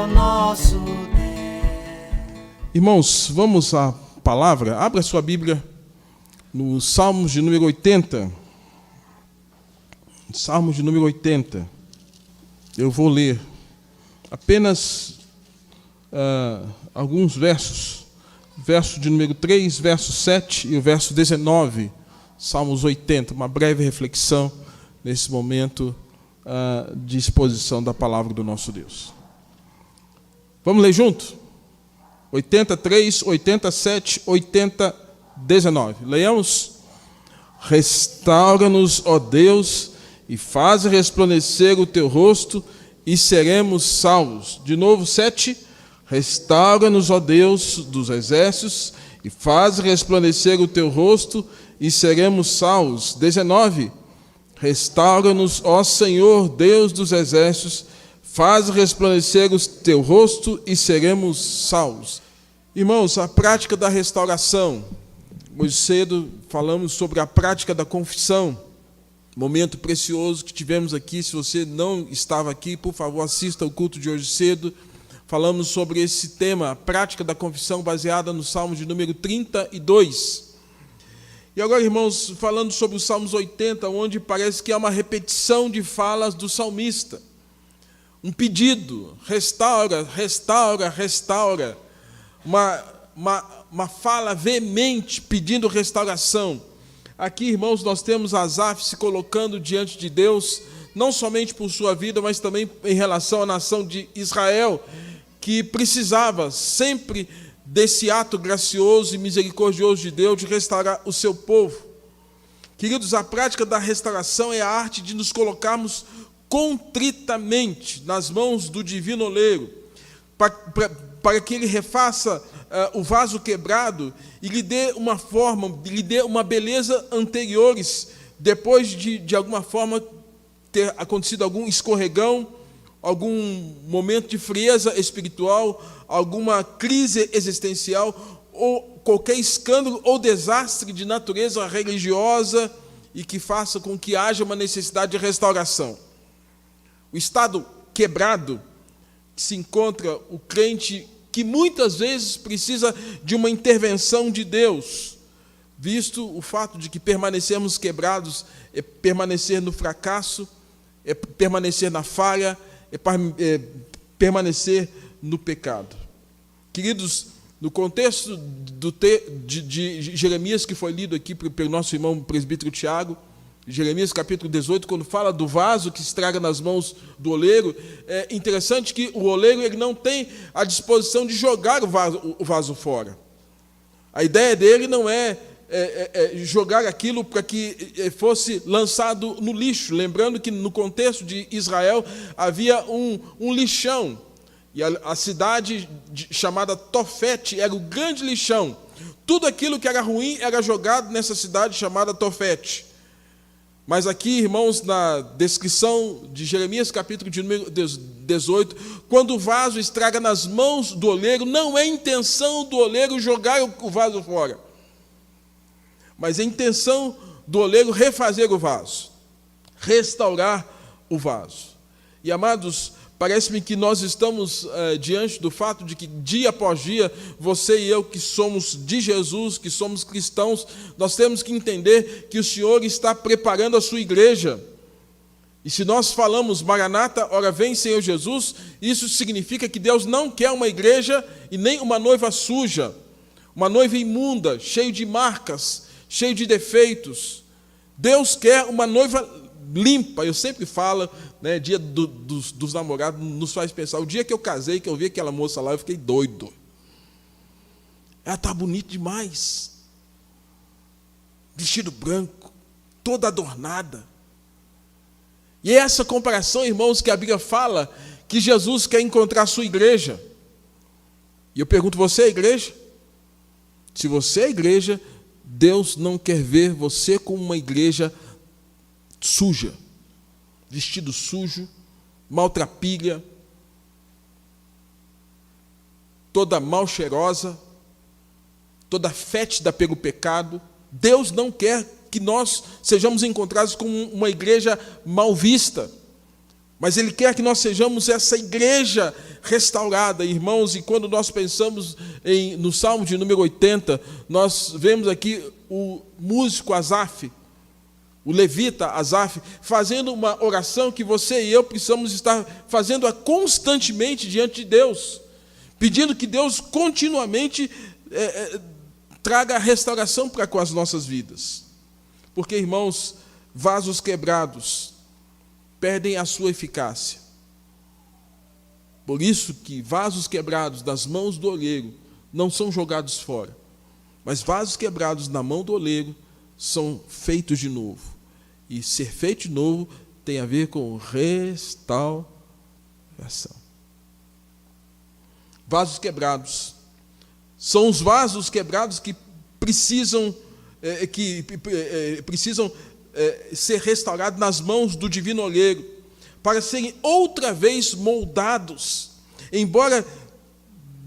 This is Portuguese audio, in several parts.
o nosso Deus. Irmãos, vamos à palavra. Abra sua Bíblia no Salmos de número 80. Salmos de número 80. Eu vou ler apenas alguns versos. Verso de número 3, verso 7 e o verso 19. Salmos 80. Uma breve reflexão nesse momento de exposição da palavra do nosso Deus. Vamos ler junto? 83, 87, 80, 19. Leiamos. Restaura-nos, ó Deus, e faz resplandecer o teu rosto, e seremos salvos. De novo, 7. Restaura-nos, ó Deus dos exércitos, e faz resplandecer o teu rosto, e seremos salvos. 19. Restaura-nos, ó Senhor, Deus dos exércitos, faz resplandecer o teu rosto e seremos salvos. Irmãos, a prática da restauração. Hoje cedo falamos sobre a prática da confissão. Momento precioso que tivemos aqui. Se você não estava aqui, por favor, assista ao culto de hoje cedo. Falamos sobre esse tema, a prática da confissão, baseada no Salmo de número 32. E agora, irmãos, falando sobre os Salmos 80, onde parece que há uma repetição de falas do salmista. Um pedido, restaura, restaura, restaura. Uma fala veemente pedindo restauração. Aqui, irmãos, nós temos Asaf se colocando diante de Deus, não somente por sua vida, mas também em relação à nação de Israel, que precisava sempre desse ato gracioso e misericordioso de Deus de restaurar o seu povo. Queridos, a prática da restauração é a arte de nos colocarmos contritamente nas mãos do divino oleiro, para que ele refaça o vaso quebrado e lhe dê uma forma, lhe dê uma beleza anteriores, depois de alguma forma ter acontecido algum escorregão, algum momento de frieza espiritual, alguma crise existencial, ou qualquer escândalo ou desastre de natureza religiosa, e que faça com que haja uma necessidade de restauração. O estado quebrado que se encontra o crente, que muitas vezes precisa de uma intervenção de Deus, visto o fato de que permanecermos quebrados é permanecer no fracasso, é permanecer na falha, é permanecer no pecado. Queridos, no contexto de Jeremias, que foi lido aqui pelo nosso irmão presbítero Tiago, Jeremias capítulo 18, quando fala do vaso que estraga nas mãos do oleiro, é interessante que o oleiro ele não tem a disposição de jogar o vaso fora. A ideia dele não é jogar aquilo para que fosse lançado no lixo. Lembrando que no contexto de Israel havia um lixão, e a cidade chamada Tofete era o grande lixão. Tudo aquilo que era ruim era jogado nessa cidade chamada Tofete. Mas aqui, irmãos, na descrição de Jeremias, capítulo de número 18, quando o vaso estraga nas mãos do oleiro, não é intenção do oleiro jogar o vaso fora, mas é intenção do oleiro refazer o vaso, restaurar o vaso. E, amados, parece-me que nós estamos diante do fato de que, dia após dia, você e eu, que somos de Jesus, que somos cristãos, nós temos que entender que o Senhor está preparando a sua igreja. E se nós falamos, Maranata, ora vem Senhor Jesus, isso significa que Deus não quer uma igreja e nem uma noiva suja, uma noiva imunda, cheia de marcas, cheia de defeitos. Deus quer uma noiva limpa. Eu sempre falo, né, dia dos namorados nos faz pensar. O dia que eu casei, que eu vi aquela moça lá, eu fiquei doido. Ela está bonita demais. Vestido branco, toda adornada. E é essa comparação, irmãos, que a Bíblia fala que Jesus quer encontrar a sua igreja. E eu pergunto, você é a igreja? Se você é a igreja, Deus não quer ver você como uma igreja suja, vestido sujo, maltrapilha, toda mal cheirosa, toda fétida pelo pecado. Deus não quer que nós sejamos encontrados como uma igreja mal vista, Mas Ele quer que nós sejamos essa igreja restaurada, irmãos. E quando nós pensamos no Salmo de número 80, nós vemos aqui o músico Asaf, o levita Asaf, fazendo uma oração que você e eu precisamos estar fazendo constantemente diante de Deus, pedindo que Deus continuamente traga a restauração para com as nossas vidas. Porque, irmãos, vasos quebrados perdem a sua eficácia. Por isso que vasos quebrados das mãos do oleiro não são jogados fora, mas vasos quebrados na mão do oleiro são feitos de novo. E ser feito de novo tem a ver com restauração. Vasos quebrados são os vasos quebrados que precisam ser restaurados nas mãos do divino oleiro, para serem outra vez moldados, embora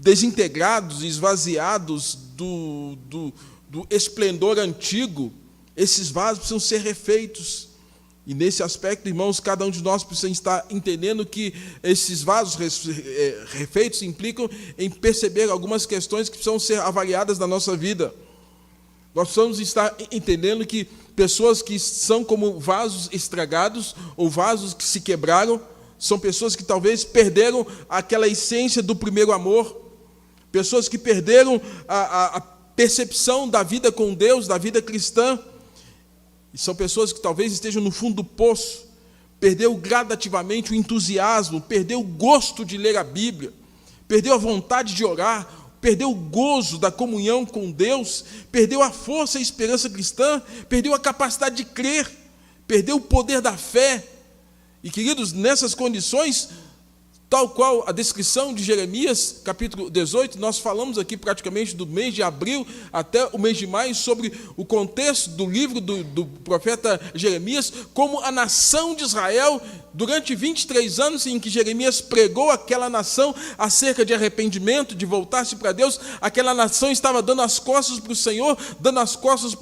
desintegrados, esvaziados do esplendor antigo. Esses vasos precisam ser refeitos. E nesse aspecto, irmãos, cada um de nós precisa estar entendendo que esses vasos refeitos implicam em perceber algumas questões que precisam ser avaliadas na nossa vida. Nós precisamos estar entendendo que pessoas que são como vasos estragados ou vasos que se quebraram são pessoas que talvez perderam aquela essência do primeiro amor, pessoas que perderam a percepção da vida com Deus, da vida cristã. E são pessoas que talvez estejam no fundo do poço, perdeu gradativamente o entusiasmo, perdeu o gosto de ler a Bíblia, perdeu a vontade de orar, perdeu o gozo da comunhão com Deus, perdeu a força e a esperança cristã, perdeu a capacidade de crer, perdeu o poder da fé. E, queridos, nessas condições, tal qual a descrição de Jeremias, capítulo 18, nós falamos aqui praticamente do mês de abril até o mês de maio, sobre o contexto do livro do profeta Jeremias, como a nação de Israel, durante 23 anos em que Jeremias pregou aquela nação acerca de arrependimento, de voltar-se para Deus, aquela nação estava dando as costas para o Senhor, dando as costas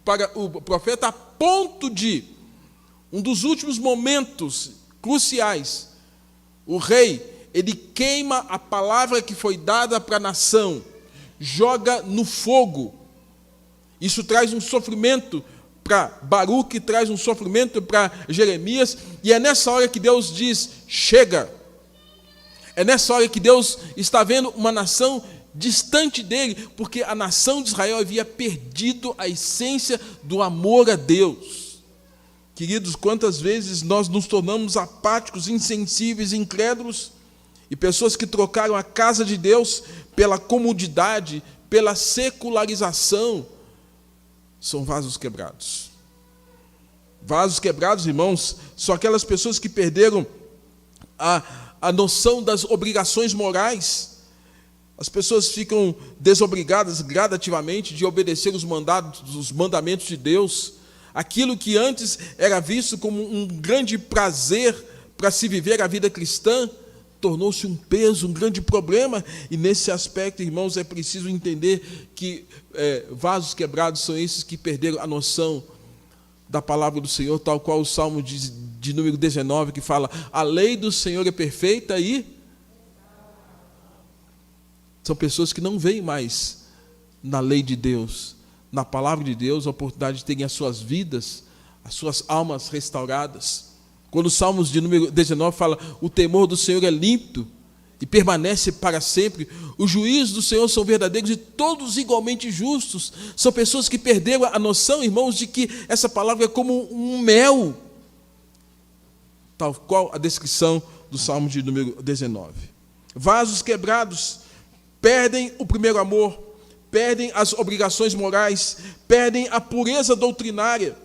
para o profeta, a ponto de, um dos últimos momentos cruciais, o rei, ele queima a palavra que foi dada para a nação, joga no fogo. Isso traz um sofrimento para Baruque, traz um sofrimento para Jeremias, e é nessa hora que Deus diz, chega. É nessa hora que Deus está vendo uma nação distante dele, porque a nação de Israel havia perdido a essência do amor a Deus. Queridos, quantas vezes nós nos tornamos apáticos, insensíveis, incrédulos, e pessoas que trocaram a casa de Deus pela comodidade, pela secularização, são vasos quebrados. Vasos quebrados, irmãos, são aquelas pessoas que perderam a noção das obrigações morais. As pessoas ficam desobrigadas gradativamente de obedecer os mandamentos de Deus. Aquilo que antes era visto como um grande prazer para se viver a vida cristã, tornou-se um peso, um grande problema. E nesse aspecto, irmãos, é preciso entender que vasos quebrados são esses que perderam a noção da palavra do Senhor, tal qual o Salmo de número 19, que fala, a lei do Senhor é perfeita e... São pessoas que não veem mais na lei de Deus, na palavra de Deus, a oportunidade de terem as suas vidas, as suas almas restauradas. Quando o Salmos de número 19 fala, o temor do Senhor é límpido e permanece para sempre, os juízos do Senhor são verdadeiros e todos igualmente justos. São pessoas que perderam a noção, irmãos, de que essa palavra é como um mel, tal qual a descrição do Salmo de número 19. Vasos quebrados perdem o primeiro amor, perdem as obrigações morais, perdem a pureza doutrinária.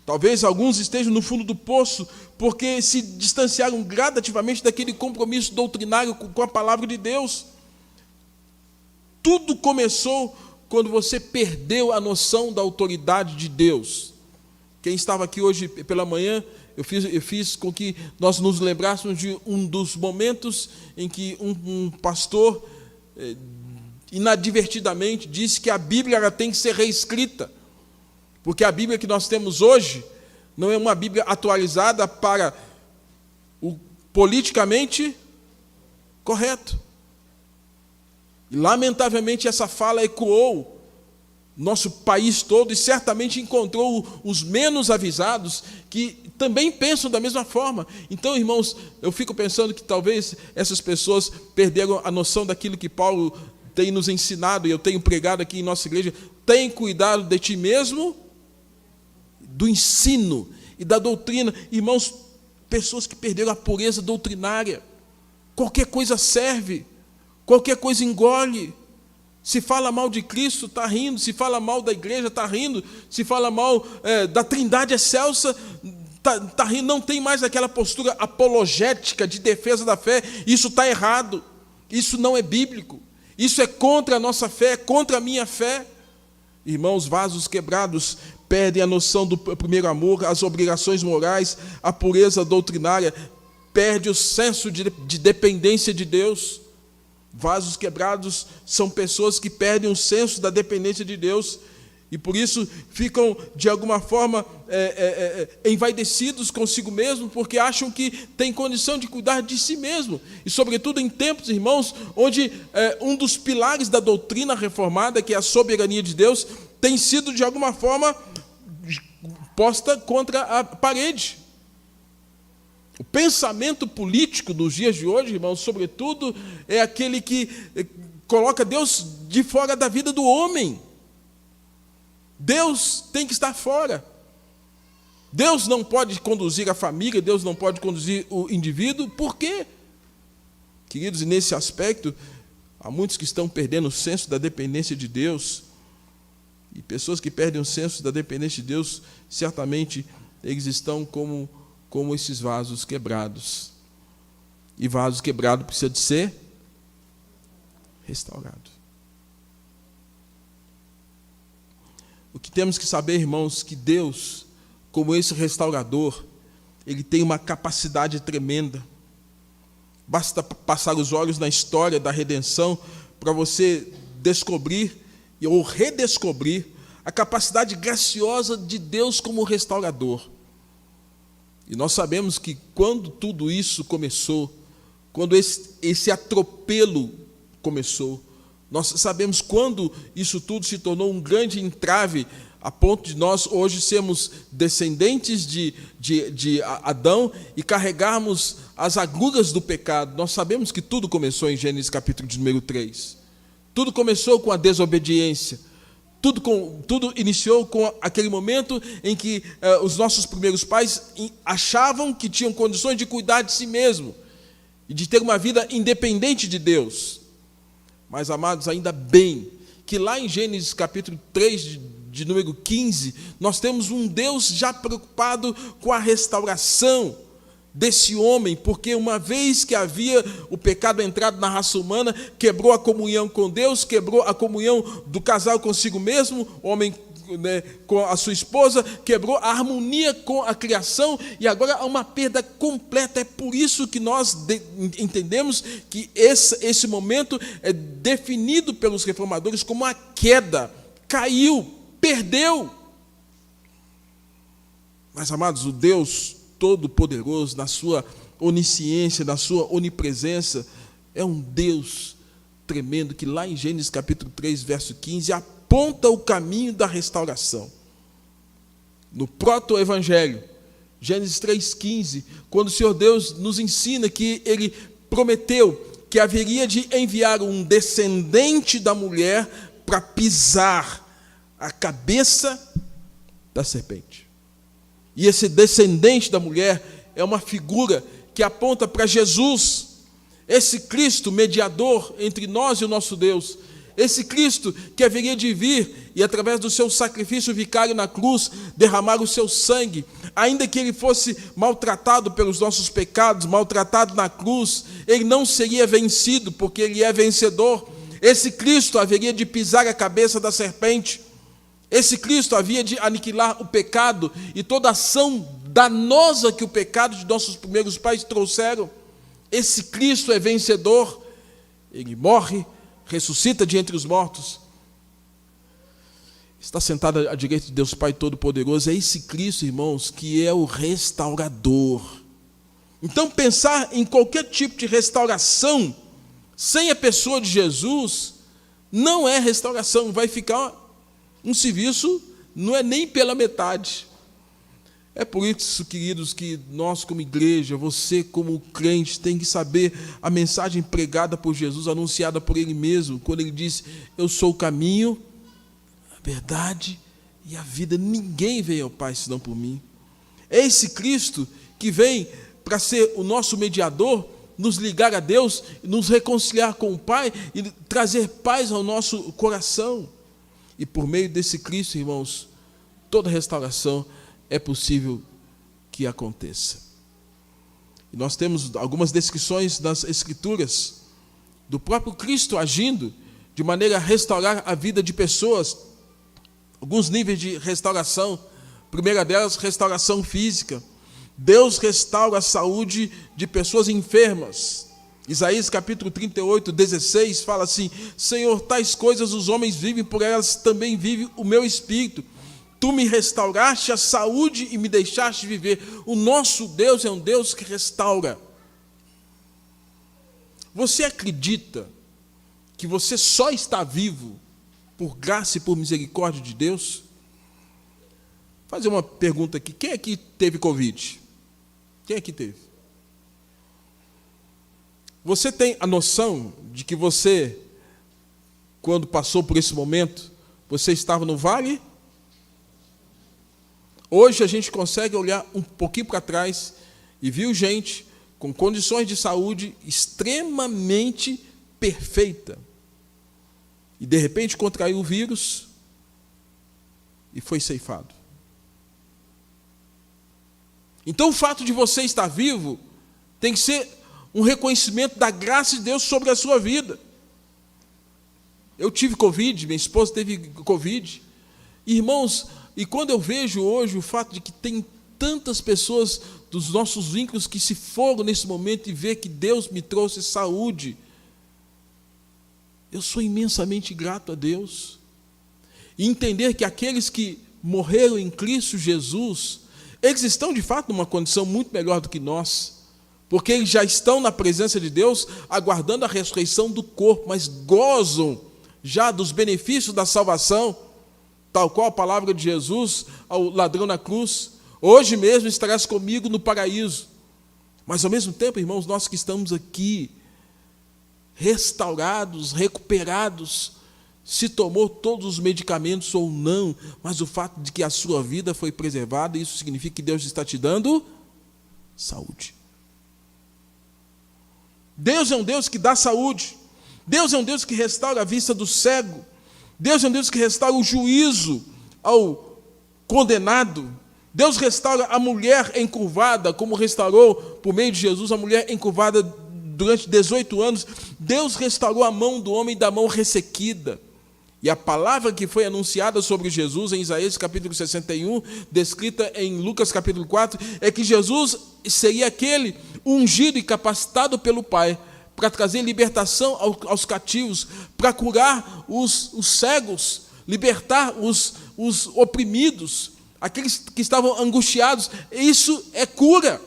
Talvez alguns estejam no fundo do poço porque se distanciaram gradativamente daquele compromisso doutrinário com a palavra de Deus. Tudo começou quando você perdeu a noção da autoridade de Deus. Quem estava aqui hoje pela manhã, eu fiz com que nós nos lembrássemos de um dos momentos em que um pastor inadvertidamente disse que a Bíblia ela tem que ser reescrita, porque a Bíblia que nós temos hoje não é uma Bíblia atualizada para o politicamente correto. E, lamentavelmente, essa fala ecoou nosso país todo e certamente encontrou os menos avisados que também pensam da mesma forma. Então, irmãos, eu fico pensando que talvez essas pessoas perderam a noção daquilo que Paulo tem nos ensinado, e eu tenho pregado aqui em nossa igreja: tem cuidado de ti mesmo, do ensino e da doutrina. Irmãos, pessoas que perderam a pureza doutrinária. Qualquer coisa serve, qualquer coisa engole. Se fala mal de Cristo, está rindo. Se fala mal da igreja, está rindo. Se fala mal da Trindade excelsa, está rindo. Não tem mais aquela postura apologética de defesa da fé. Isso está errado. Isso não é bíblico. Isso é contra a nossa fé, é contra a minha fé. Irmãos, vasos quebrados perdem a noção do primeiro amor, as obrigações morais, a pureza doutrinária, perde o senso de dependência de Deus. Vasos quebrados são pessoas que perdem o senso da dependência de Deus e por isso ficam, de alguma forma, envaidecidos consigo mesmo, porque acham que têm condição de cuidar de si mesmo. E, sobretudo, em tempos, irmãos, onde um dos pilares da doutrina reformada, que é a soberania de Deus, tem sido, de alguma forma, posta contra a parede. O pensamento político dos dias de hoje, irmãos, sobretudo, é aquele que coloca Deus de fora da vida do homem. Deus tem que estar fora. Deus não pode conduzir a família, Deus não pode conduzir o indivíduo. Por quê? Queridos, e nesse aspecto, há muitos que estão perdendo o senso da dependência de Deus. E pessoas que perdem o senso da dependência de Deus, certamente eles estão como esses vasos quebrados. E vaso quebrado precisa de ser restaurado. O que temos que saber, irmãos, que Deus, como esse restaurador, Ele tem uma capacidade tremenda. Basta passar os olhos na história da redenção para você descobrir ou redescobrir a capacidade graciosa de Deus como restaurador. E nós sabemos que quando tudo isso começou, quando esse atropelo começou, nós sabemos quando isso tudo se tornou um grande entrave, a ponto de nós hoje sermos descendentes de Adão e carregarmos as agruras do pecado. Nós sabemos que tudo começou em Gênesis capítulo de número 3. Tudo começou com a desobediência. Tudo iniciou com aquele momento em que os nossos primeiros pais achavam que tinham condições de cuidar de si mesmo e de ter uma vida independente de Deus. Mas, amados, ainda bem que lá em Gênesis capítulo 3, de número 15, nós temos um Deus já preocupado com a restauração desse homem, porque uma vez que havia o pecado entrado na raça humana, quebrou a comunhão com Deus, quebrou a comunhão do casal consigo mesmo, homem, né, com a sua esposa, quebrou a harmonia com a criação, e agora há uma perda completa. É por isso que nós entendemos que esse momento é definido pelos reformadores como a queda. Caiu, perdeu. Mas, amados, o Deus Todo-Poderoso, na sua onisciência, na sua onipresença, é um Deus tremendo que lá em Gênesis capítulo 3, verso 15, aponta o caminho da restauração. No proto-evangelho, Gênesis 3,15, quando o Senhor Deus nos ensina que Ele prometeu que haveria de enviar um descendente da mulher para pisar a cabeça da serpente. E esse descendente da mulher é uma figura que aponta para Jesus, esse Cristo mediador entre nós e o nosso Deus, esse Cristo que haveria de vir e, através do seu sacrifício vicário na cruz, derramar o seu sangue, ainda que ele fosse maltratado pelos nossos pecados, maltratado na cruz, ele não seria vencido, porque ele é vencedor. Esse Cristo haveria de pisar a cabeça da serpente. Esse Cristo havia de aniquilar o pecado e toda a ação danosa que o pecado de nossos primeiros pais trouxeram. Esse Cristo é vencedor. Ele morre, ressuscita de entre os mortos. Está sentado à direita de Deus Pai Todo-Poderoso. É esse Cristo, irmãos, que é o restaurador. Então, pensar em qualquer tipo de restauração sem a pessoa de Jesus não é restauração, vai ficar um serviço, não é nem pela metade. É por isso, queridos, que nós como igreja, você como crente, tem que saber a mensagem pregada por Jesus, anunciada por Ele mesmo, quando Ele diz: eu sou o caminho, a verdade e a vida. Ninguém veio ao Pai senão por mim. É esse Cristo que vem para ser o nosso mediador, nos ligar a Deus, nos reconciliar com o Pai e trazer paz ao nosso coração. E por meio desse Cristo, irmãos, toda restauração é possível que aconteça. E nós temos algumas descrições nas Escrituras do próprio Cristo agindo de maneira a restaurar a vida de pessoas. Alguns níveis de restauração. A primeira delas, restauração física. Deus restaura a saúde de pessoas enfermas. Isaías capítulo 38, 16 fala assim: Senhor, tais coisas os homens vivem, por elas também vive o meu espírito. Tu me restauraste a saúde e me deixaste viver. O nosso Deus é um Deus que restaura. Você acredita que você só está vivo por graça e por misericórdia de Deus? Vou fazer uma pergunta aqui. Quem aqui teve Covid? Quem aqui teve? Você tem a noção de que você, quando passou por esse momento, você estava no vale? Hoje a gente consegue olhar um pouquinho para trás e viu gente com condições de saúde extremamente perfeita. E de repente contraiu o vírus e foi ceifado. Então o fato de você estar vivo tem que ser um reconhecimento da graça de Deus sobre a sua vida. Eu tive Covid, minha esposa teve Covid. Irmãos, e quando eu vejo hoje o fato de que tem tantas pessoas dos nossos vínculos que se foram nesse momento e ver que Deus me trouxe saúde, eu sou imensamente grato a Deus. E entender que aqueles que morreram em Cristo Jesus, eles estão de fato numa condição muito melhor do que nós, porque eles já estão na presença de Deus, aguardando a ressurreição do corpo, mas gozam já dos benefícios da salvação, tal qual a palavra de Jesus ao ladrão na cruz: hoje mesmo estarás comigo no paraíso. Mas ao mesmo tempo, irmãos, nós que estamos aqui, restaurados, recuperados, se tomou todos os medicamentos ou não, mas o fato de que a sua vida foi preservada, isso significa que Deus está te dando saúde. Deus é um Deus que dá saúde. Deus é um Deus que restaura a vista do cego. Deus é um Deus que restaura o juízo ao condenado. Deus restaura a mulher encurvada, como restaurou por meio de Jesus a mulher encurvada durante 18 anos. Deus restaurou a mão do homem da mão ressequida. E a palavra que foi anunciada sobre Jesus em Isaías capítulo 61, descrita em Lucas capítulo 4, é que Jesus seria aquele ungido e capacitado pelo Pai para trazer libertação aos cativos, para curar os cegos, libertar os oprimidos, aqueles que estavam angustiados. Isso é cura,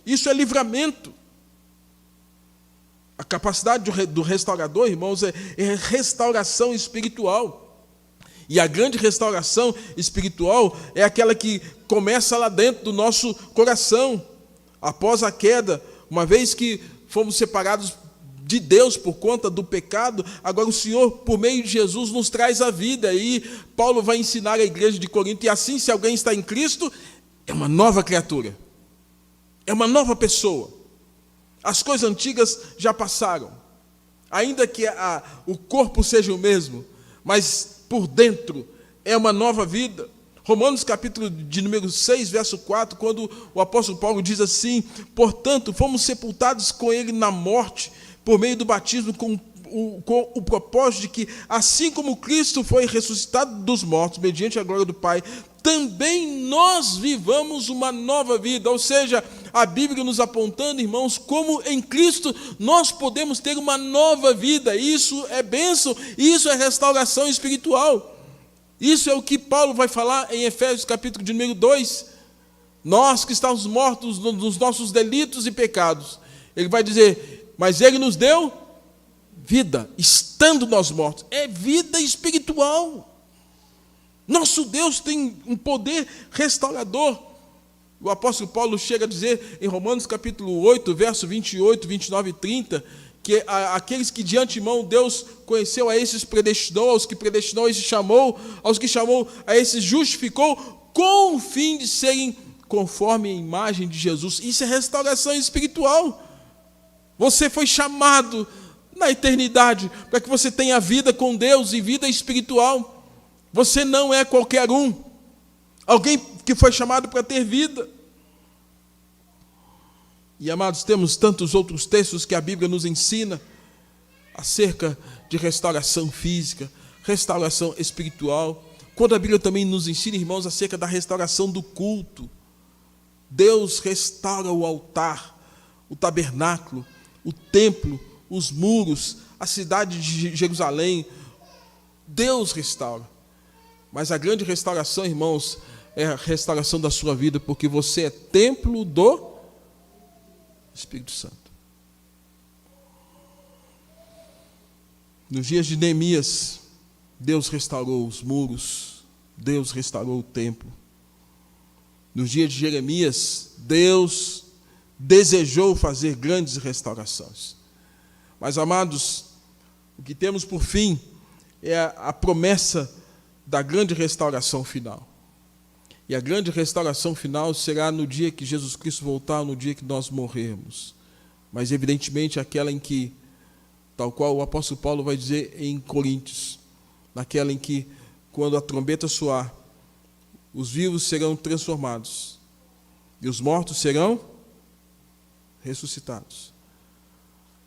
isso é livramento. A capacidade do restaurador, irmãos, é restauração espiritual. E a grande restauração espiritual é aquela que começa lá dentro do nosso coração. Após a queda, uma vez que fomos separados de Deus por conta do pecado, agora o Senhor, por meio de Jesus, nos traz a vida. E Paulo vai ensinar a igreja de Corinto: e assim, se alguém está em Cristo, é uma nova criatura, é uma nova pessoa. As coisas antigas já passaram, ainda que o corpo seja o mesmo, mas por dentro é uma nova vida. Romanos capítulo de número 6, verso 4, quando o apóstolo Paulo diz assim: portanto, fomos sepultados com ele na morte, por meio do batismo, com o propósito de que, assim como Cristo foi ressuscitado dos mortos, mediante a glória do Pai, também nós vivamos uma nova vida. Ou seja, a Bíblia nos apontando, irmãos, como em Cristo nós podemos ter uma nova vida. Isso é bênção, isso é restauração espiritual. Isso é o que Paulo vai falar em Efésios capítulo de número 2. Nós que estávamos mortos nos nossos delitos e pecados. Ele vai dizer, mas ele nos deu vida, estando nós mortos. É vida espiritual. Nosso Deus tem um poder restaurador. O apóstolo Paulo chega a dizer em Romanos capítulo 8, verso 28, 29 e 30, que aqueles que de antemão Deus conheceu, a esses predestinou, aos que predestinou, a esses chamou, aos que chamou, a esses justificou, com o fim de serem conforme a imagem de Jesus. Isso é restauração espiritual. Você foi chamado na eternidade para que você tenha vida com Deus e vida espiritual. Você não é qualquer um. Alguém que foi chamado para ter vida. E, amados, temos tantos outros textos que a Bíblia nos ensina acerca de restauração física, restauração espiritual. Quando a Bíblia também nos ensina, irmãos, acerca da restauração do culto. Deus restaura o altar, o tabernáculo, o templo, os muros, a cidade de Jerusalém. Deus restaura. Mas a grande restauração, irmãos, é a restauração da sua vida, porque você é templo do Espírito Santo. Nos dias de Neemias, Deus restaurou os muros, Deus restaurou o templo. Nos dias de Jeremias, Deus desejou fazer grandes restaurações. Mas, amados, o que temos por fim é a promessa da grande restauração final. E a grande restauração final será no dia que Jesus Cristo voltar, no dia que nós morrermos. Mas, evidentemente, aquela em que, tal qual o apóstolo Paulo vai dizer em Coríntios, naquela em que, quando a trombeta soar, os vivos serão transformados e os mortos serão ressuscitados.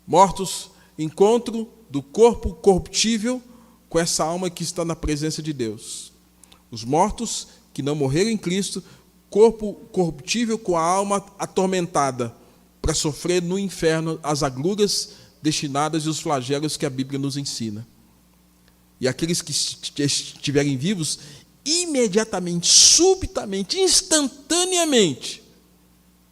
Mortos, encontro do corpo corruptível com essa alma que está na presença de Deus. Os mortos que não morreram em Cristo, corpo corruptível com a alma atormentada, para sofrer no inferno as agruras destinadas e os flagelos que a Bíblia nos ensina. E aqueles que estiverem vivos, imediatamente, subitamente, instantaneamente,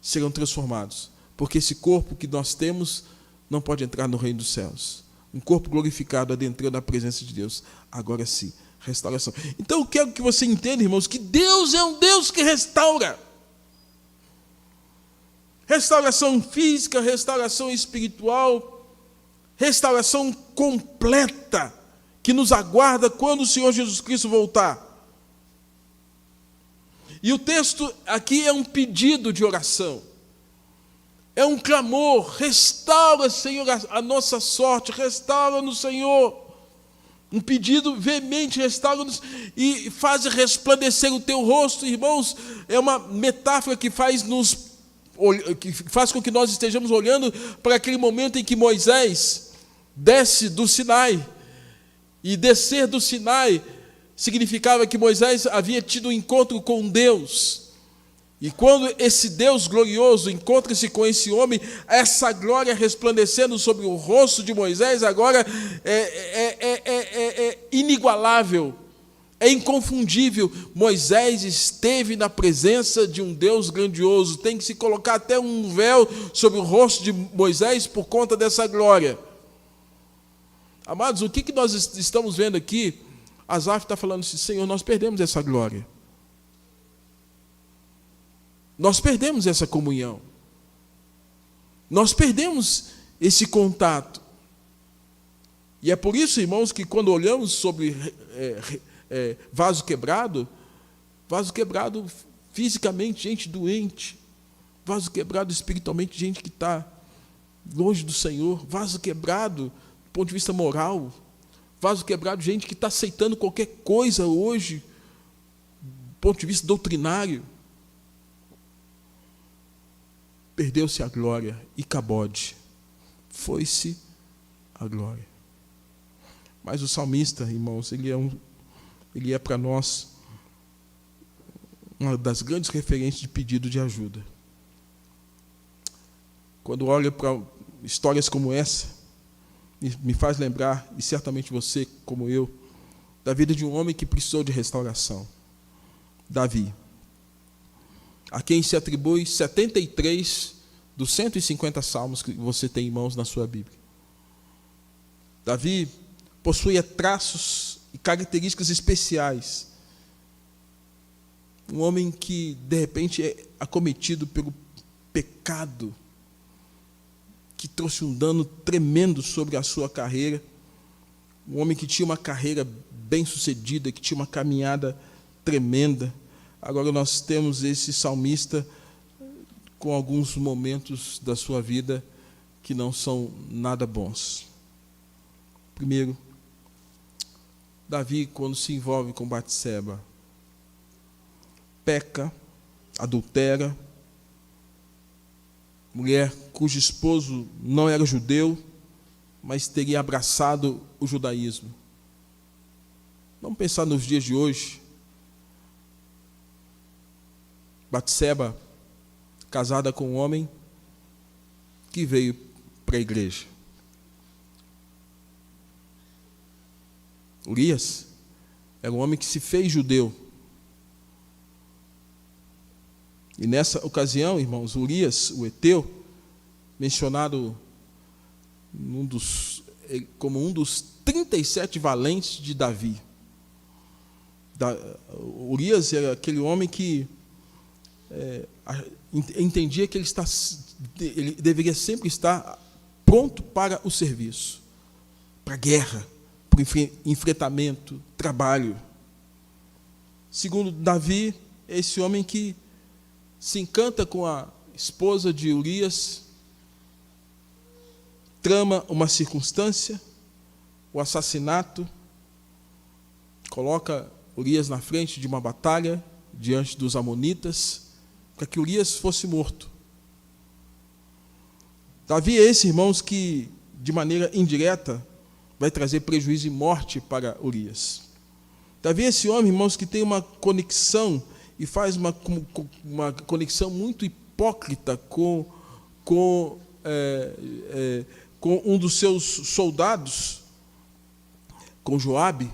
serão transformados. Porque esse corpo que nós temos não pode entrar no reino dos céus. Um corpo glorificado adentrando a presença de Deus. Agora sim, restauração. Então eu quero que você entenda, irmãos, que Deus é um Deus que restaura. Restauração física, restauração espiritual, restauração completa, que nos aguarda quando o Senhor Jesus Cristo voltar. E o texto aqui é um pedido de oração. É um clamor, restaura, Senhor, a nossa sorte, restaura-nos, Senhor. Um pedido veemente, restaura-nos e faz resplandecer o teu rosto, irmãos. É uma metáfora que faz com que nós estejamos olhando para aquele momento em que Moisés desce do Sinai. E descer do Sinai significava que Moisés havia tido um encontro com Deus. E quando esse Deus glorioso encontra-se com esse homem, essa glória resplandecendo sobre o rosto de Moisés agora é inigualável, é inconfundível. Moisés esteve na presença de um Deus grandioso. Tem que se colocar até um véu sobre o rosto de Moisés por conta dessa glória. Amados, o que nós estamos vendo aqui? Asaf está falando assim, Senhor, nós perdemos essa glória. Nós perdemos essa comunhão. Nós perdemos esse contato. E é por isso, irmãos, que quando olhamos sobre vaso quebrado fisicamente, gente doente, vaso quebrado espiritualmente, gente que está longe do Senhor, vaso quebrado do ponto de vista moral, vaso quebrado, gente que está aceitando qualquer coisa hoje, do ponto de vista doutrinário. Perdeu-se a glória, e Icabode, foi-se a glória. Mas o salmista, irmãos, ele é para nós uma das grandes referências de pedido de ajuda. Quando olho para histórias como essa, me faz lembrar, e certamente você, como eu, da vida de um homem que precisou de restauração. Davi. a quem se atribui 73 dos 150 salmos que você tem em mãos na sua Bíblia. Davi possuía traços e características especiais. Um homem que, de repente, é acometido pelo pecado, que trouxe um dano tremendo sobre a sua carreira. Um homem que tinha uma carreira bem-sucedida, que tinha uma caminhada tremenda. Agora nós temos esse salmista com alguns momentos da sua vida que não são nada bons. Primeiro, Davi, quando se envolve com Batseba, peca, adultera, mulher cujo esposo não era judeu, mas teria abraçado o judaísmo. Vamos pensar nos dias de hoje. Batseba, casada com um homem que veio para a igreja. Urias era um homem que se fez judeu. E nessa ocasião, irmãos, Urias, o heteu, mencionado como um dos 37 valentes de Davi. Urias era aquele homem que entendia que ele deveria sempre estar pronto para o serviço, para a guerra, para o enfrentamento, trabalho. Segundo Davi, é esse homem que se encanta com a esposa de Urias, trama uma circunstância, o assassinato, coloca Urias na frente de uma batalha, diante dos amonitas, para que Urias fosse morto. Davi é esse, irmãos, que, de maneira indireta, vai trazer prejuízo e morte para Urias. Davi é esse homem, irmãos, que tem uma conexão e faz uma conexão muito hipócrita com um dos seus soldados, com Joabe,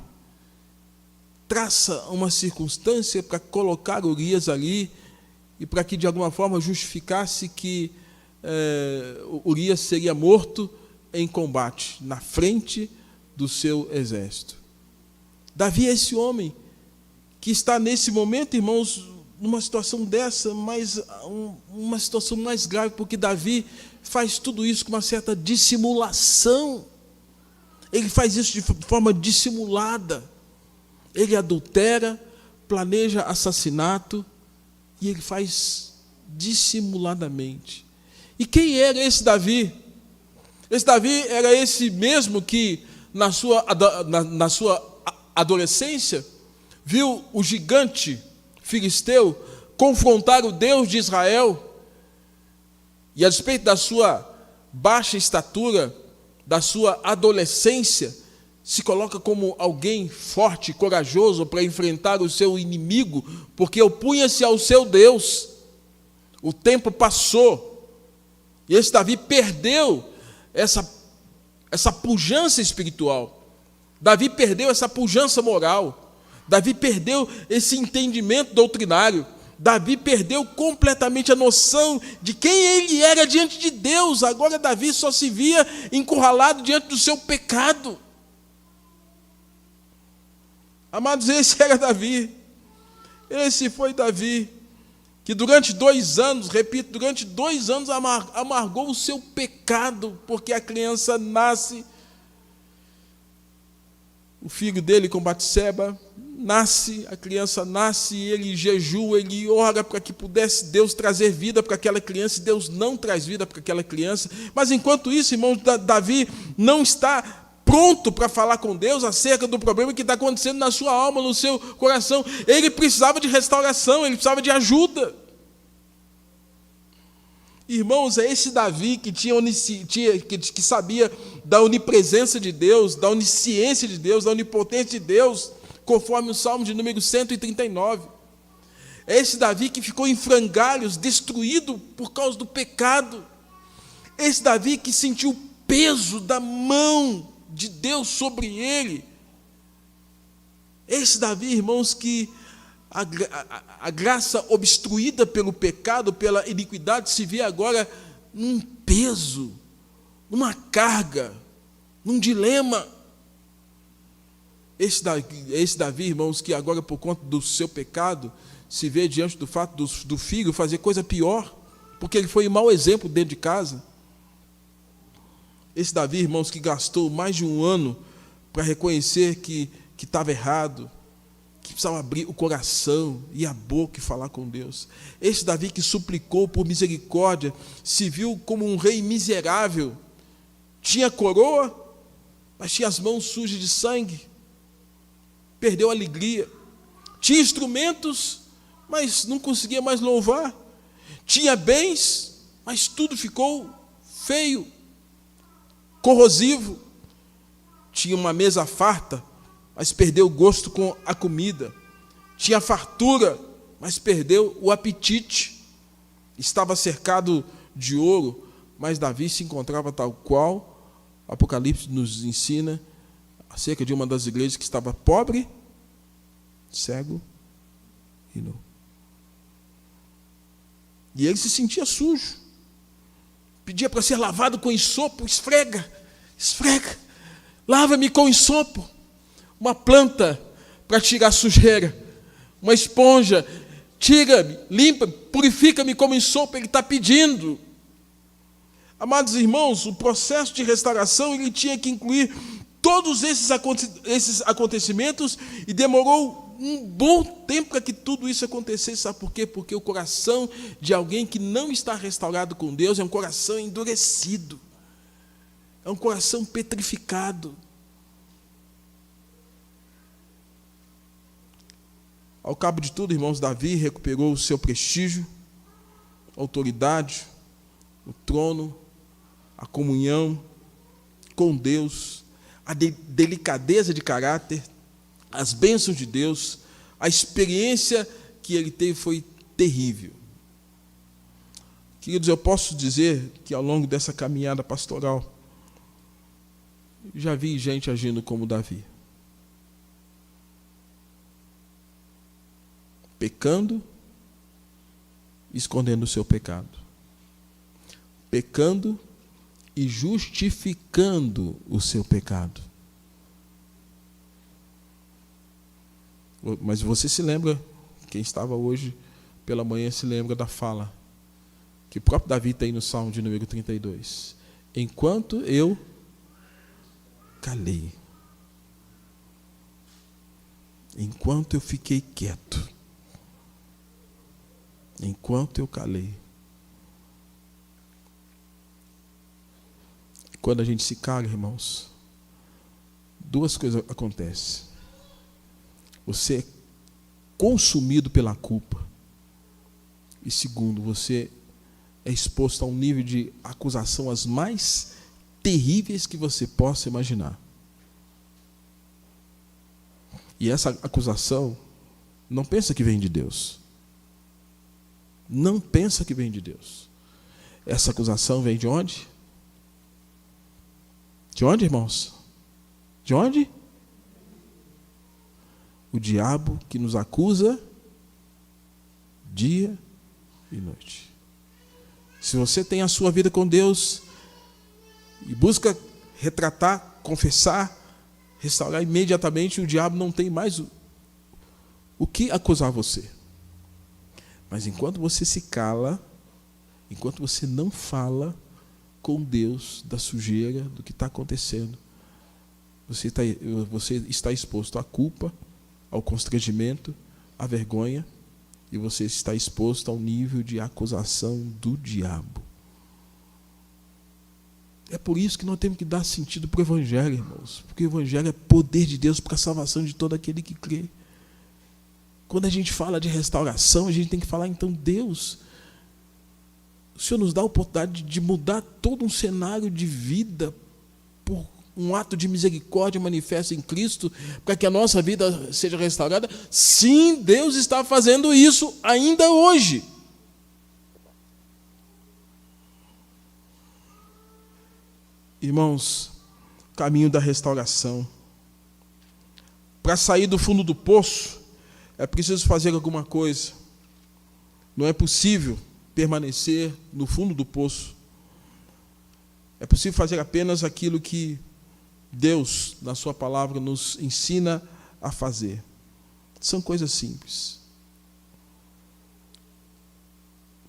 traça uma circunstância para colocar Urias ali e para que, de alguma forma, justificasse que Urias seria morto em combate, na frente do seu exército. Davi é esse homem que está nesse momento, irmãos, numa situação dessa, mas uma situação mais grave, porque Davi faz tudo isso com uma certa dissimulação. Ele faz isso de forma dissimulada. Ele adultera, planeja assassinato, e ele faz dissimuladamente. E quem era esse Davi? Esse Davi era esse mesmo que, na sua adolescência, viu o gigante filisteu confrontar o Deus de Israel, e a despeito da sua baixa estatura, da sua adolescência, se coloca como alguém forte, corajoso para enfrentar o seu inimigo, porque opunha-se ao seu Deus. O tempo passou, e esse Davi perdeu essa pujança espiritual. Davi perdeu essa pujança moral. Davi perdeu esse entendimento doutrinário. Davi perdeu completamente a noção de quem ele era diante de Deus. Agora Davi só se via encurralado diante do seu pecado. Amados, esse era Davi. Esse foi Davi, que durante 2 anos, repito, durante 2 anos amargou o seu pecado, porque a criança nasce, o filho dele com Batseba, a criança nasce, ele jejua, ele ora para que pudesse Deus trazer vida para aquela criança, e Deus não traz vida para aquela criança. Mas enquanto isso, irmãos, Davi não está pronto para falar com Deus acerca do problema que está acontecendo na sua alma, no seu coração. Ele precisava de restauração, ele precisava de ajuda. Irmãos, é esse Davi que que sabia da onipresença de Deus, da onisciência de Deus, da onipotência de Deus, conforme o Salmo de número 139. É esse Davi que ficou em frangalhos, destruído por causa do pecado. Esse Davi que sentiu o peso da mão de Deus sobre ele. Esse Davi, irmãos, que a graça obstruída pelo pecado, pela iniquidade, se vê agora num peso, numa carga, num dilema. Esse Davi, irmãos, que agora por conta do seu pecado, se vê diante do fato do filho fazer coisa pior, porque ele foi um mau exemplo dentro de casa. Esse Davi, irmãos, que gastou mais de um ano para reconhecer que estava errado, que precisava abrir o coração e a boca e falar com Deus. Esse Davi que suplicou por misericórdia, se viu como um rei miserável, tinha coroa, mas tinha as mãos sujas de sangue, perdeu a alegria, tinha instrumentos, mas não conseguia mais louvar, tinha bens, mas tudo ficou feio, corrosivo, tinha uma mesa farta, mas perdeu o gosto com a comida, tinha fartura, mas perdeu o apetite, estava cercado de ouro, mas Davi se encontrava tal qual Apocalipse nos ensina acerca de uma das igrejas que estava pobre, cego e nu. E ele se sentia sujo, pedia para ser lavado com ensopo, esfrega, lava-me com ensopo. Uma planta para tirar a sujeira, uma esponja, tira-me, limpa, purifica-me como ensopo, ele está pedindo. Amados irmãos, o processo de restauração ele tinha que incluir todos esses acontecimentos e demorou um bom tempo para que tudo isso acontecesse. Sabe por quê? Porque o coração de alguém que não está restaurado com Deus é um coração endurecido, é um coração petrificado. Ao cabo de tudo, irmãos, Davi recuperou o seu prestígio, a autoridade, o trono, a comunhão com Deus, a delicadeza de caráter, as bênçãos de Deus, a experiência que ele teve foi terrível. Queridos, eu posso dizer que ao longo dessa caminhada pastoral, já vi gente agindo como Davi. Pecando, escondendo o seu pecado. Pecando e justificando o seu pecado. Mas você se lembra, quem estava hoje pela manhã se lembra da fala que o próprio Davi tem no Salmo de número 32. Enquanto eu calei. Enquanto eu fiquei quieto. Enquanto eu calei. Quando a gente se cala, irmãos, duas coisas acontecem. Você é consumido pela culpa. E segundo, você é exposto a um nível de acusação as mais terríveis que você possa imaginar. E essa acusação, não pensa que vem de Deus. Não pensa que vem de Deus. Essa acusação vem de onde? De onde, irmãos? De onde? O diabo que nos acusa dia e noite. Se você tem a sua vida com Deus e busca retratar, confessar, restaurar imediatamente, o diabo não tem mais o que acusar você. Mas enquanto você se cala, enquanto você não fala com Deus da sujeira, do que está acontecendo, você está exposto à culpa, ao constrangimento, à vergonha, e você está exposto ao nível de acusação do diabo. É por isso que nós temos que dar sentido para o Evangelho, irmãos, porque o Evangelho é poder de Deus para a salvação de todo aquele que crê. Quando a gente fala de restauração, a gente tem que falar, então, Deus, o Senhor nos dá a oportunidade de mudar todo um cenário de vida por um ato de misericórdia manifesto em Cristo, para que a nossa vida seja restaurada. Sim, Deus está fazendo isso ainda hoje. Irmãos, caminho da restauração. Para sair do fundo do poço, É preciso fazer alguma coisa. Não é possível permanecer no fundo do poço. É possível fazer apenas aquilo que Deus, na sua palavra, nos ensina a fazer. São coisas simples.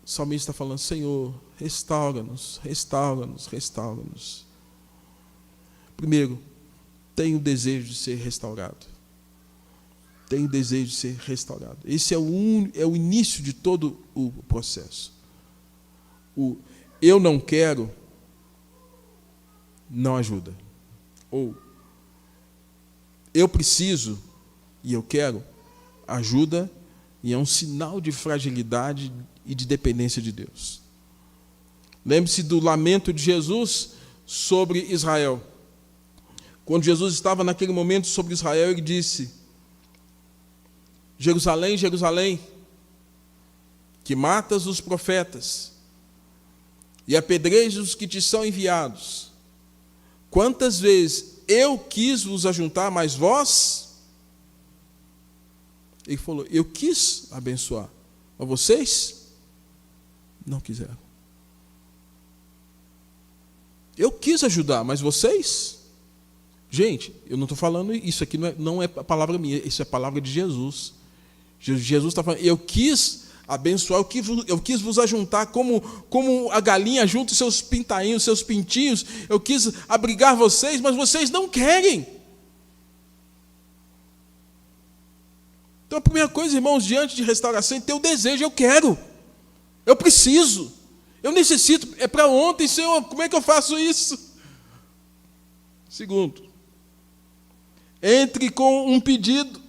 O salmista está falando: Senhor, restaura-nos, restaura-nos, restaura-nos. Primeiro, tenho o desejo de ser restaurado. Tenho o desejo de ser restaurado. Esse é o início de todo o processo. O eu não quero não ajuda. Ou eu preciso e eu quero ajuda, e é um sinal de fragilidade e de dependência de Deus. Lembre-se do lamento de Jesus sobre Israel. Quando Jesus estava naquele momento sobre Israel, ele disse: Jerusalém, Jerusalém, que matas os profetas e apedrejas os que te são enviados. Quantas vezes eu quis vos ajuntar, mas vós... Ele falou: eu quis abençoar, mas vocês não quiseram. Eu quis ajudar, mas vocês... Gente, eu não estou falando isso aqui, não é palavra minha, isso é palavra de Jesus. Jesus está falando: eu quis abençoar, eu quis vos ajuntar como a galinha junta os seus pintainhos, seus pintinhos. Eu quis abrigar vocês, mas vocês não querem. Então a primeira coisa, irmãos, diante de restauração, é ter o desejo. Eu quero, eu preciso, eu necessito, é para ontem, Senhor, como é que eu faço isso? Segundo, entre com um pedido.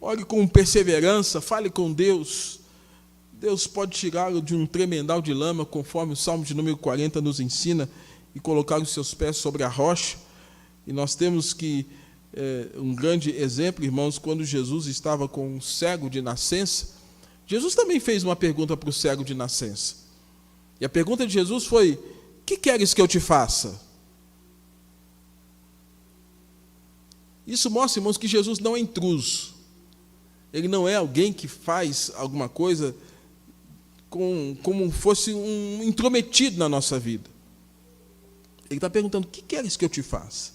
Ore com perseverança, fale com Deus. Deus pode tirá-lo de um tremendal de lama, conforme o Salmo de número 40 nos ensina, e colocar os seus pés sobre a rocha. E nós temos um grande exemplo, irmãos, quando Jesus estava com um cego de nascença. Jesus também fez uma pergunta para o cego de nascença. E a pergunta de Jesus foi: que queres que eu te faça? Isso mostra, irmãos, que Jesus não é intruso. Ele não é alguém que faz alguma coisa como fosse um intrometido na nossa vida. Ele está perguntando: o que queres que eu te faça?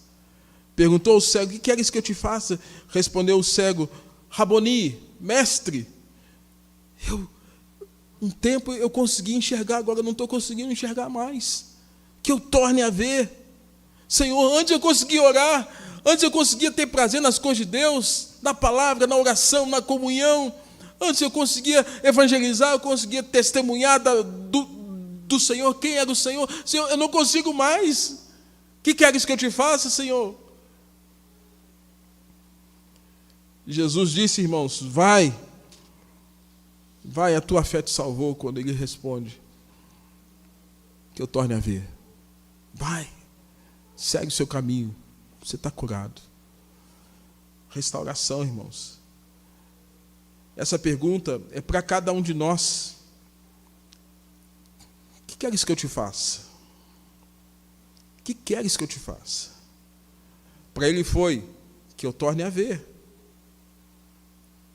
Perguntou ao cego: o que queres que eu te faça? Respondeu o cego: Raboni, mestre, um tempo eu consegui enxergar, agora não estou conseguindo enxergar mais. Que eu torne a ver. Senhor, antes eu conseguia orar, antes eu conseguia ter prazer nas coisas de Deus, na palavra, na oração, na comunhão. Antes eu conseguia evangelizar, eu conseguia testemunhar do Senhor, quem é do Senhor. Senhor, eu não consigo mais. O que queres que eu te faça, Senhor? Jesus disse, irmãos: vai, a tua fé te salvou. Quando ele responde: que eu torne a ver. Vai, segue o seu caminho, você está curado. Restauração, irmãos. Essa pergunta é para cada um de nós. O que queres que eu te faça? O que queres que eu te faça? Para ele foi: que eu torne a ver.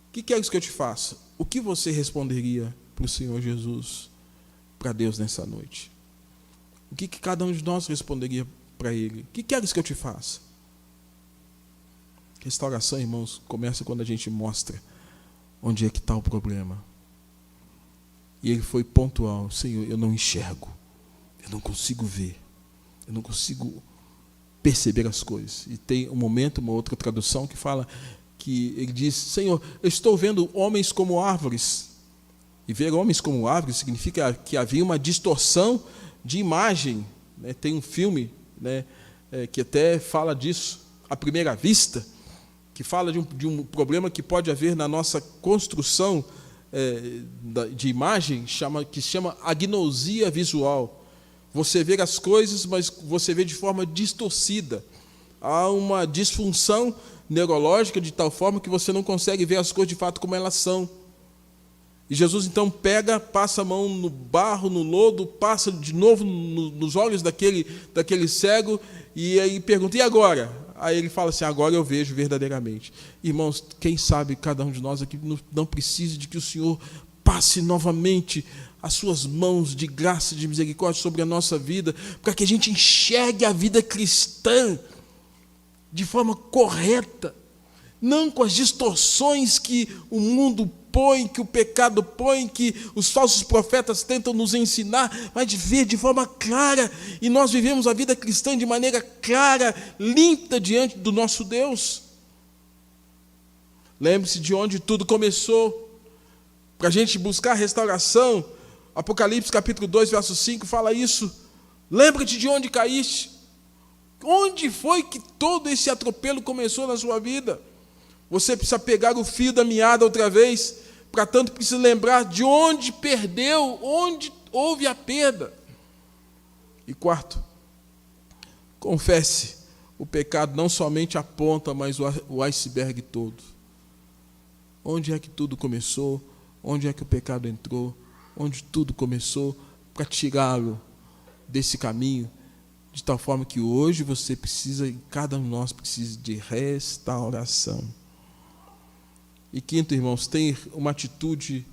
O que queres que eu te faça? O que você responderia para o Senhor Jesus, para Deus nessa noite? O que cada um de nós responderia para Ele? O que queres que eu te faça? Restauração, irmãos, começa quando a gente mostra onde é que está o problema. E ele foi pontual: Senhor, eu não enxergo, eu não consigo ver, eu não consigo perceber as coisas. E tem um momento, uma outra tradução que fala que ele diz: Senhor, eu estou vendo homens como árvores. E ver homens como árvores significa que havia uma distorção de imagem. Tem um filme, que até fala disso, à primeira vista, que fala de um problema que pode haver na nossa construção de imagem, que se chama agnosia visual. Você vê as coisas, mas você vê de forma distorcida. Há uma disfunção neurológica de tal forma que você não consegue ver as coisas de fato como elas são. E Jesus então passa a mão no barro, no lodo, passa de novo nos olhos daquele cego, e aí pergunta: e agora? Aí ele fala assim, agora eu vejo verdadeiramente. Irmãos, quem sabe cada um de nós aqui não precise de que o Senhor passe novamente as suas mãos de graça e de misericórdia sobre a nossa vida, para que a gente enxergue a vida cristã de forma correta, não com as distorções que o mundo põe, que o pecado põe, que os falsos profetas tentam nos ensinar, mas de ver de forma clara, e nós vivemos a vida cristã de maneira clara, limpa diante do nosso Deus. Lembre-se de onde tudo começou, para a gente buscar restauração. Apocalipse capítulo 2, verso 5 fala isso. Lembra-te de onde caíste. Onde foi que todo esse atropelo começou na sua vida? Você precisa pegar o fio da meada outra vez, para tanto precisa lembrar de onde perdeu, onde houve a perda. E quarto, confesse. O pecado não somente aponta, mas o iceberg todo. Onde é que tudo começou? Onde é que o pecado entrou? Onde tudo começou, para tirá-lo desse caminho, de tal forma que hoje você precisa, e cada um de nós precisa de restauração. E quinto, irmãos, ter uma atitude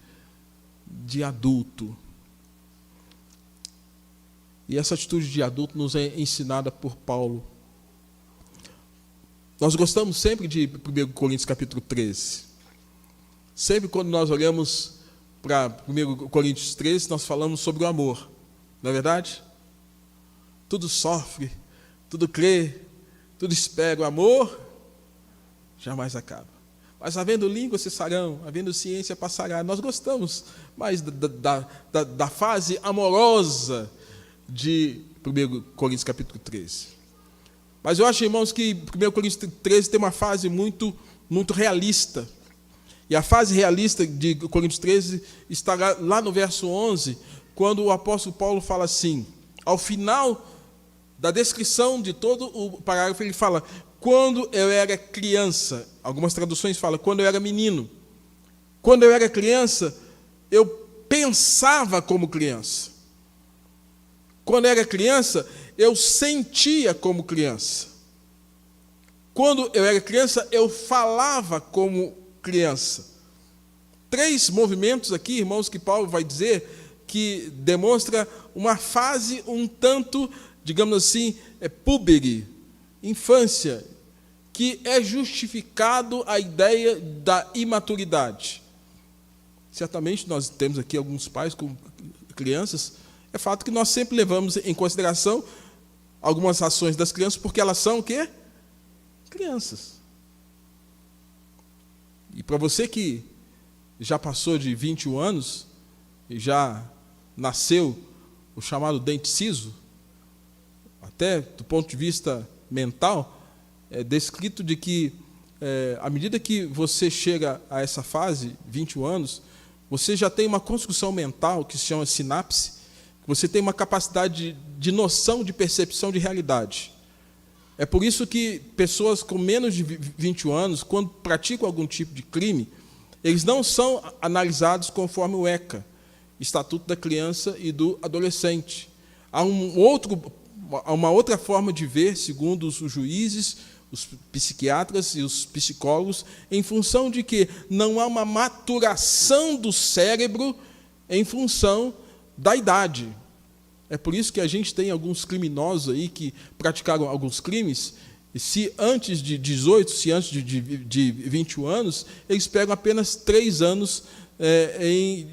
de adulto. E essa atitude de adulto nos é ensinada por Paulo. Nós gostamos sempre de 1 Coríntios capítulo 13. Sempre quando nós olhamos para 1 Coríntios 13, nós falamos sobre o amor, não é verdade? Tudo sofre, tudo crê, tudo espera. O amor jamais acaba. Mas havendo língua cessarão, havendo ciência passará. Nós gostamos mais da fase amorosa de 1 Coríntios capítulo 13. Mas eu acho, irmãos, que 1 Coríntios 13 tem uma fase muito realista. E a fase realista de Coríntios 13 está lá no verso 11, quando o apóstolo Paulo fala assim, ao final da descrição de todo o parágrafo, ele fala, quando eu era criança, algumas traduções falam, quando eu era menino. Quando eu era criança, eu pensava como criança. Quando eu era criança, eu sentia como criança. Quando eu era criança, eu falava como criança. 3 movimentos aqui, irmãos, que Paulo vai dizer, que demonstra uma fase um tanto, digamos assim, púbere, infância, que é justificado a ideia da imaturidade. Certamente nós temos aqui alguns pais com crianças, é fato que nós sempre levamos em consideração algumas ações das crianças, porque elas são o quê? Crianças. E para você que já passou de 21 anos, e já nasceu o chamado dente ciso, até do ponto de vista mental, é descrito de que, à medida que você chega a essa fase, 21 anos, você já tem uma construção mental que se chama sinapse, você tem uma capacidade de noção, de percepção de realidade. É por isso que pessoas com menos de 21 anos, quando praticam algum tipo de crime, eles não são analisados conforme o ECA, Estatuto da Criança e do Adolescente. Há uma outra forma de ver, segundo os juízes, os psiquiatras e os psicólogos, em função de que não há uma maturação do cérebro em função da idade. É por isso que a gente tem alguns criminosos aí que praticaram alguns crimes, e se antes de 18, se antes de 21 anos, eles pegam apenas 3 anos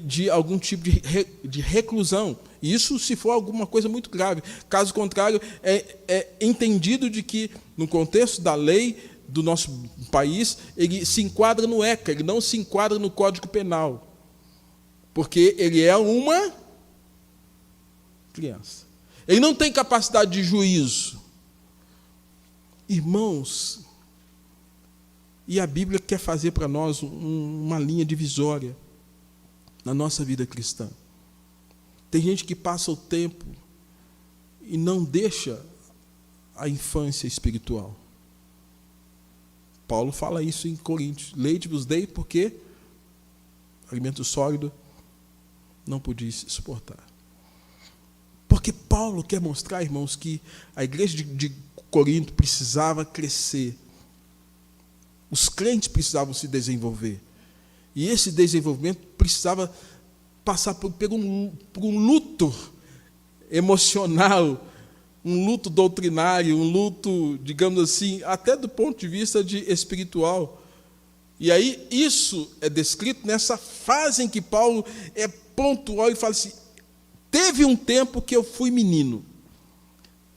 de algum tipo de reclusão. E isso se for alguma coisa muito grave. Caso contrário, é entendido de que, no contexto da lei do nosso país, ele se enquadra no ECA, ele não se enquadra no Código Penal. Porque ele é uma criança. Ele não tem capacidade de juízo. Irmãos, e a Bíblia quer fazer para nós uma linha divisória na nossa vida cristã. Tem gente que passa o tempo e não deixa a infância espiritual. Paulo fala isso em Coríntios. Leite vos dei porque alimento sólido não podia suportar. Por Porque Paulo quer mostrar, irmãos, que a igreja de Corinto precisava crescer. Os crentes precisavam se desenvolver. E esse desenvolvimento precisava passar por um luto emocional, um luto doutrinário, um luto, digamos assim, até do ponto de vista espiritual. E aí isso é descrito nessa fase em que Paulo é pontual e fala assim: teve um tempo que eu fui menino,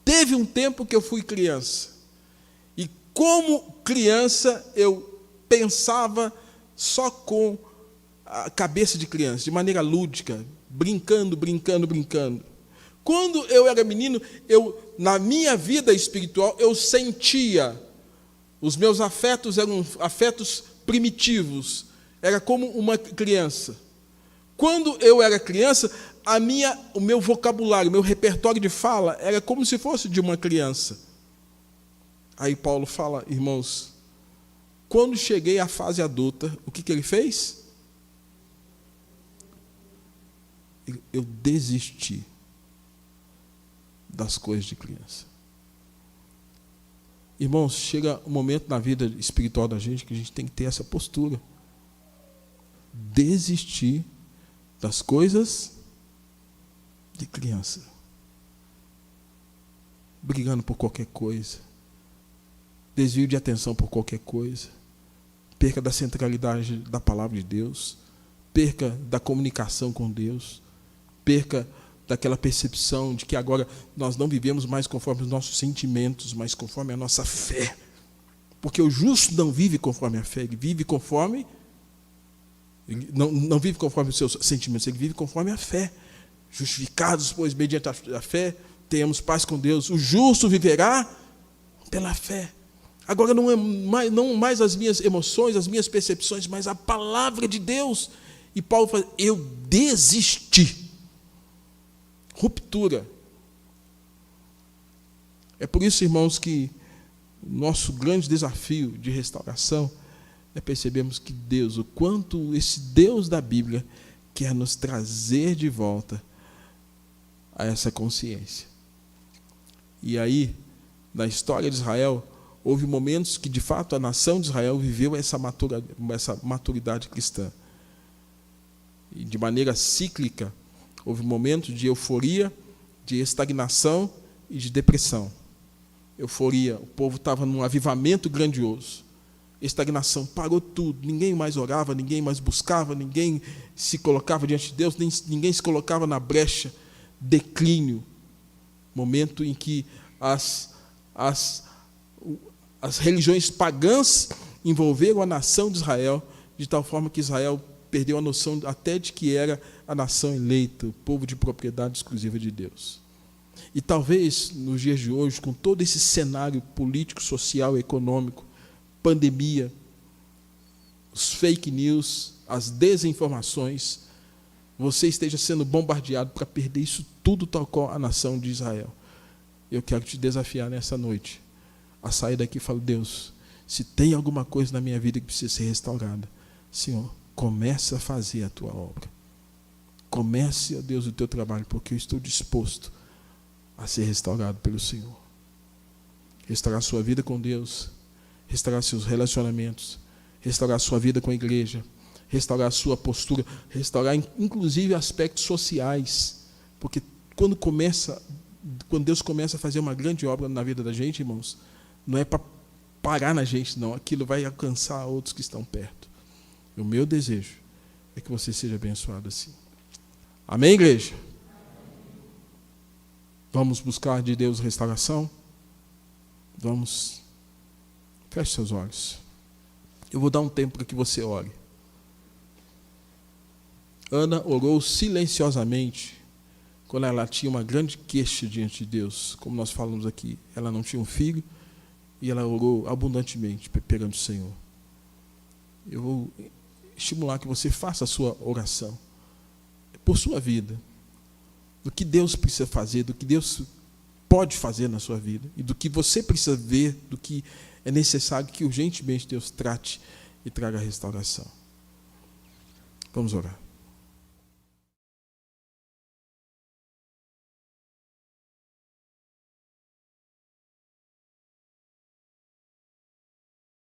teve um tempo que eu fui criança, e como criança eu pensava só com a cabeça de criança, de maneira lúdica, brincando. Quando eu era menino, na minha vida espiritual, eu sentia, os meus afetos eram afetos primitivos, era como uma criança. Quando eu era criança, o meu vocabulário, o meu repertório de fala era como se fosse de uma criança. Aí Paulo fala, irmãos, quando cheguei à fase adulta, o que ele fez? Eu desisti das coisas de criança. Irmãos, chega um momento na vida espiritual da gente que a gente tem que ter essa postura. Desistir das coisas de criança. Brigando por qualquer coisa. Desvio de atenção por qualquer coisa. Perca da centralidade da palavra de Deus. Perca da comunicação com Deus. Perca daquela percepção de que agora nós não vivemos mais conforme os nossos sentimentos, mas conforme a nossa fé. Porque o justo não vive conforme a fé, ele vive conforme... Ele não vive conforme os seus sentimentos, ele vive conforme a fé. Justificados, pois, mediante a fé, tenhamos paz com Deus. O justo viverá pela fé. Agora não mais as minhas emoções, as minhas percepções, mas a palavra de Deus. E Paulo fala, eu desisti. Ruptura. É por isso, irmãos, que o nosso grande desafio de restauração é percebermos que Deus, o quanto esse Deus da Bíblia quer nos trazer de volta a essa consciência. E aí, na história de Israel, houve momentos que, de fato, a nação de Israel viveu essa maturidade cristã. E de maneira cíclica, houve momentos de euforia, de estagnação e de depressão. Euforia, o povo estava num avivamento grandioso. Estagnação, parou tudo, ninguém mais orava, ninguém mais buscava, ninguém se colocava diante de Deus, ninguém se colocava na brecha. Declínio, momento em que as religiões pagãs envolveram a nação de Israel, de tal forma que Israel perdeu a noção até de que era a nação eleita, o povo de propriedade exclusiva de Deus. E talvez, nos dias de hoje, com todo esse cenário político, social, econômico, pandemia, os fake news, as desinformações, você esteja sendo bombardeado para perder isso tudo tal qual a nação de Israel. Eu quero te desafiar nessa noite a sair daqui e falar, Deus, se tem alguma coisa na minha vida que precisa ser restaurada, Senhor, comece a fazer a tua obra. Comece, ó Deus, o teu trabalho, porque eu estou disposto a ser restaurado pelo Senhor. Restaurar a sua vida com Deus, restaurar seus relacionamentos, restaurar a sua vida com a igreja, restaurar a sua postura, restaurar inclusive aspectos sociais, porque quando Deus começa a fazer uma grande obra na vida da gente, irmãos, não é para parar na gente, não, aquilo vai alcançar outros que estão perto. O meu desejo é que você seja abençoado assim. Amém, igreja? Vamos buscar de Deus restauração? Vamos. Feche seus olhos. Eu vou dar um tempo para que você ore. Ana orou silenciosamente quando ela tinha uma grande queixa diante de Deus. Como nós falamos aqui, ela não tinha um filho e ela orou abundantemente perante o Senhor. Eu vou estimular que você faça a sua oração por sua vida, do que Deus precisa fazer, do que Deus pode fazer na sua vida e do que você precisa ver, do que é necessário que urgentemente Deus trate e traga a restauração. Vamos orar.